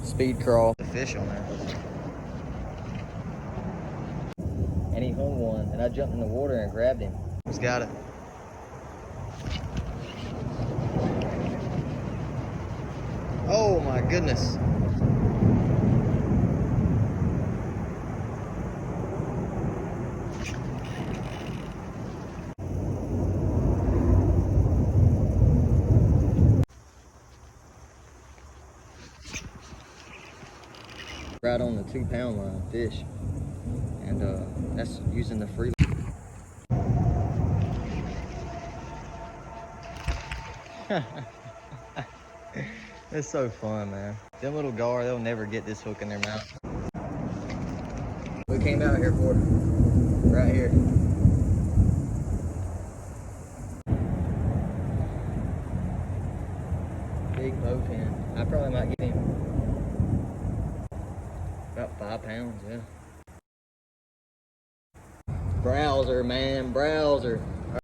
speed crawl. The fish on there. And he hung one, and I jumped in the water and grabbed him. He's got it. Oh my goodness. Right on the 2-pound line fish, and that's using the free. It's so fun, man. Them little gar, they'll never get this hook in their mouth. We came out here for right here. Big bowfin. I probably might get him about 5 pounds, yeah. Browser, man, browser.